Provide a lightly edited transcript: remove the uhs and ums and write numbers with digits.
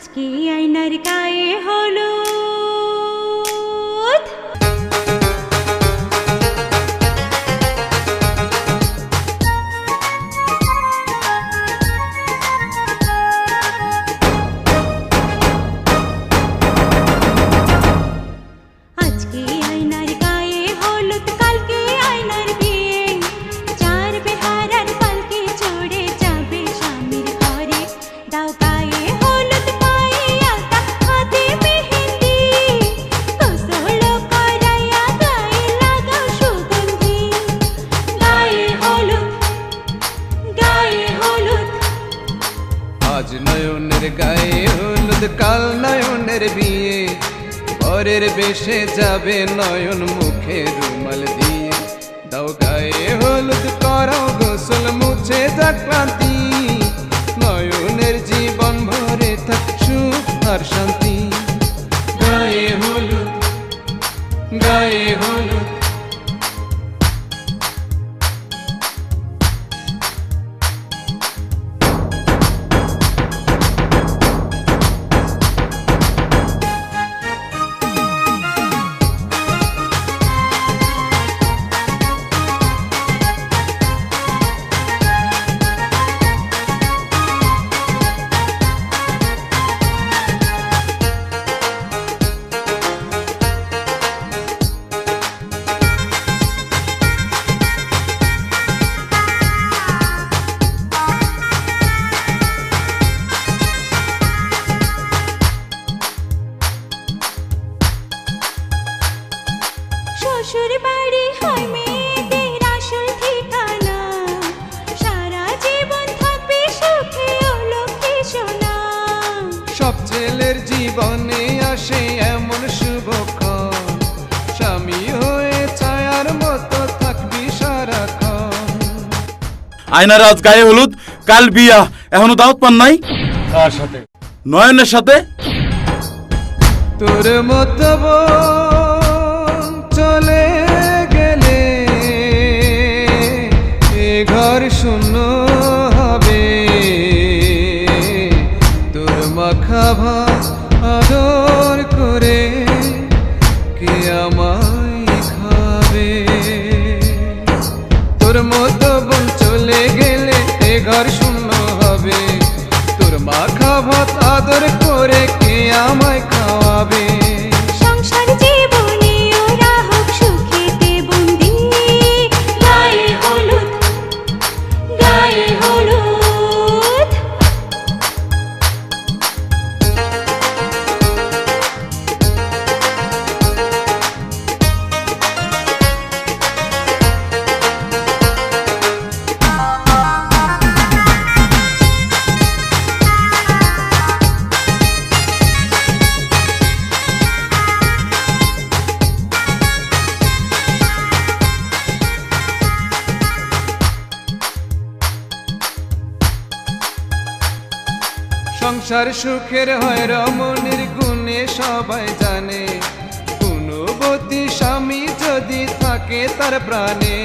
আজকে আয়নার গায়ে হলুদ, আজকে আয়নার গায়ে হলুদ, কালকে আয়নার বিয়ে। চার বেহারার পালকি চড়ে যাবে স্বামীর ঘরে। দাও গায়ে হলুদ, পায়ে আলতা, হাতে মেহেন্দি, গোসল করাইয়া গায়ে লাগাও সুগন্ধি। গায়ে হলুদ, গায়ে হলুদ। আজ নয়নের গায়ে হলুদ, কাল নয়নের বিয়ে। পরের বেশে যাবে নয়ন, মুখে রুমাল দিয়ে। দাও গায়ে হলুদ, করো গোসল, মুছে যাক ক্লান্তি। নয়নের জীবন ভরে থাক সুখ আর শান্তি। গায়ে হলুদ, গায়ে হলুদ। শ্বশুর বাড়ি হয় মেয়েদের আসল ঠিকানা, সারা জীবন থাকবে সুখে ও লক্ষ্মী সোনা। সব ছেলের জীবনে আসে এমন শুভক্ষণ, স্বামী হয়ে ছায়ার মতো থাকবি সারাক্ষণ। আয়নার আজ গায়ে হলুদ, কাল বিয়া, এখনো দাওয়াত পান নাই? কার সাথে? নয়নের সাথে। তোর মতো বোন চলে গেলে এ ঘর শূন্য হবে। তোর মাখা ভাত আদর করে কে আমায় খাবে? তোর মতো বোন চলে গেলে এ ঘর শূন্য হবে। তোর মাখা ভাত আদর করে কে আমায় খাওয়াবে? সংসার জীবনে ওরা হোক সুখেতে বন্দি। গায়ে হলুদ, গায়ে হলুদ। সংসার সুখের হয় রমণীর গুণে সবাই জানে। গুণবতী স্বামী যদি থাকে তার প্রাণে।